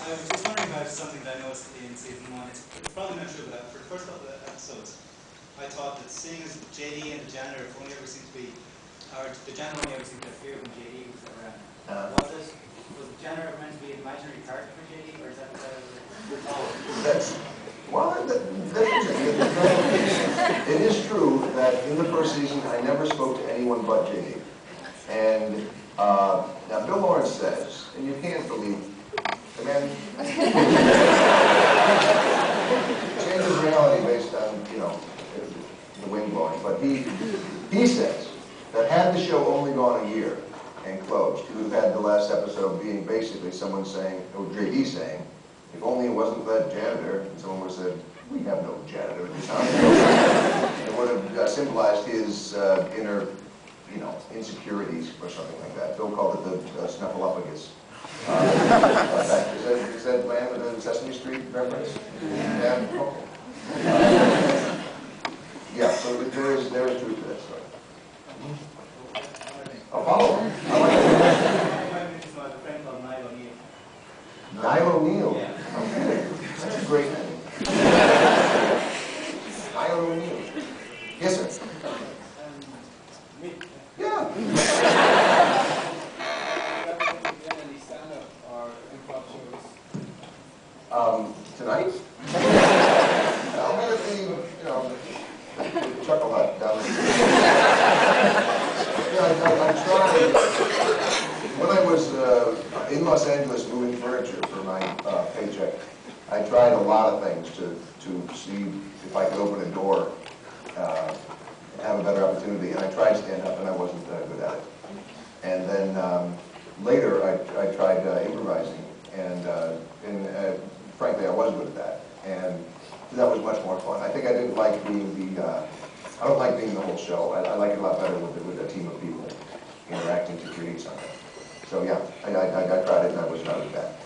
I was just wondering about something that I noticed in season 1. It's probably not true, but for the first couple of episodes, I thought that seeing as JD and the Janitor only ever seemed to be, or the Janitor only ever seemed to appear when JD was around. Was the Janitor meant to be an imaginary character for JD, or is that it is true that in the first season I never spoke to anyone but JD. And now Bill Lawrence says, and you can't believe the man changes reality based on, you know, the wind blowing. But he says that had the show only gone a year and closed, he would have had the last episode being basically someone saying, or JD saying, if only it wasn't for that janitor, and someone would have said, we have no janitor in this house. It would have symbolized his inner, you know, insecurities or something like that. Bill called it the snuffleupagus. Is that man with the Sesame Street reference? Yeah. Okay. Yeah. So there is truth to that story. I'll follow him. Niall O'Neill. Yeah. Okay. That's a great name. Niall O'Neill. Yes, sir. Yeah. Tonight? I'll be at the, you know, the Chuckle Hut down there. Yeah, I tried. When I was in Los Angeles moving furniture for my paycheck, I tried a lot of things to see if I could open a door and have a better opportunity. And I tried stand up, and I wasn't good at it. And then later, I tried improvising, and frankly, I was good at that. And that was much more fun. I think I didn't like being I don't like being the whole show. I like it a lot better with a team of people interacting to create something. So yeah, I tried it, and I was not good at that.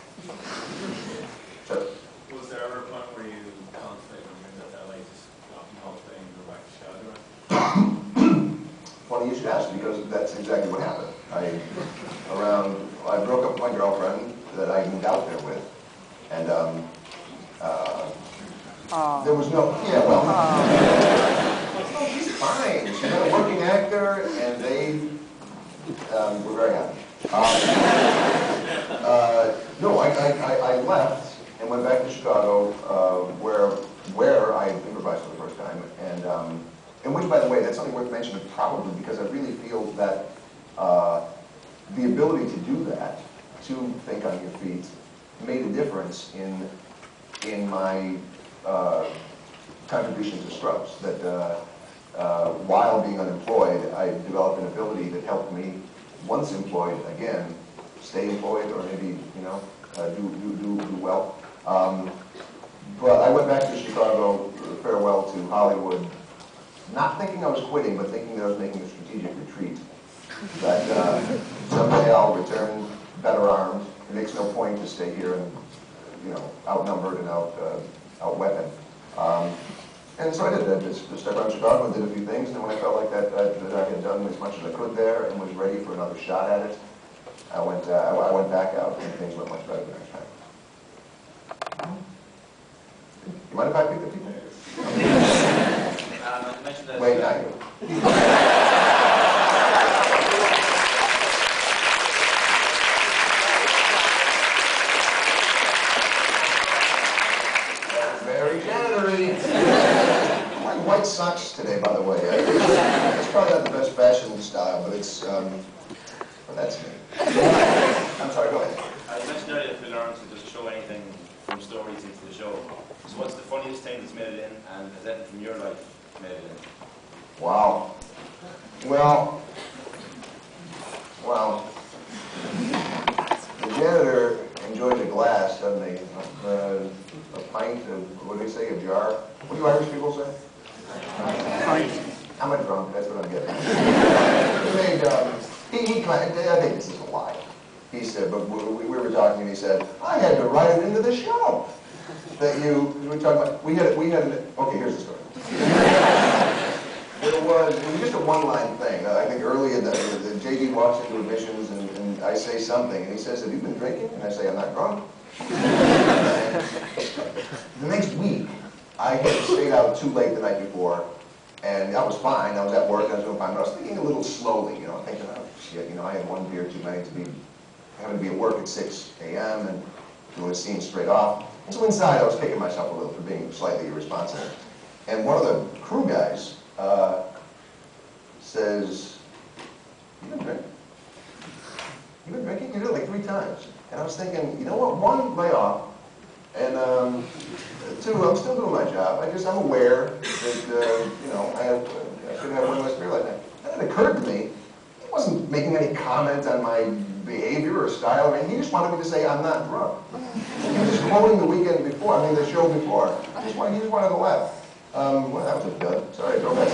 So. Was there ever a point where you contemplated when you moved to LA just dropping the whole thing and go back to Chicago? Funny you should ask, because that's exactly what happened. I broke up with my girlfriend that I moved out there with, and there was no, she's fine. She's a working actor, and they were very happy. No, I left and went back to Chicago, where I improvised for the first time, and which, by the way, that's something worth mentioning probably, because I really feel that the ability to do that, to think on your feet, made a difference in my contribution to Scrubs. That while being unemployed, I developed an ability that helped me, once employed again, stay employed, or maybe, you know, do well. But I went back to Chicago, farewell to Hollywood, not thinking I was quitting, but thinking that I was making a strategic retreat. That someday I'll return better armed. It makes no point to stay here and, you know, outnumbered and outweaponed. And so I did that. Just stuck around Chicago and did a few things. And then when I felt like that I had done as much as I could there and was ready for another shot at it, I went back out, and things went much better the next time. You mind if I pick the people? Wait, not you. Very janitor-y. I'm wearing white socks today, by the way. It's probably not the best fashion style, but it's, well, that's me. I'm sorry, go ahead. I mentioned earlier that Phil Lawrence would just show anything from stories into the show. So what's the funniest thing that's made it in, and has anything from your life made it in? Wow. Well, the janitor enjoys a glass, doesn't he? A pint of, what do they say, a jar? What do Irish people say? I'm a drunk, that's what I'm getting. I think this is a lie. He said, but we were talking, and he said, I had to write it into the show. That we were talking about, we had okay, here's the story. It was just a one-line thing. I think early in the JD walks into admissions, and I say something, and he says, have you been drinking? And I say, I'm not drunk. The next week, I had stayed out too late the night before, and that was fine. I was at work, I was doing fine, but I was thinking a little slowly, you know, thinking, oh, shit, you know, I had one beer too many to be, having to be at work at 6 a.m. and doing a scene straight off. And so inside, I was kicking myself a little for being slightly irresponsible. And one of the crew guys says, "You been drinking? You been drinking? You did it like 3 times." And I was thinking, you know what? 1, lay off. And 2, I'm still doing my job. I'm aware that, you know, I should have one less beer like that. Then it occurred to me, he wasn't making any comment on my behavior or style. I mean, he just wanted me to say I'm not drunk. He was just quoting the weekend before, I mean, the show before. He just wanted to laugh. Well, that was a dud. Sorry, go back.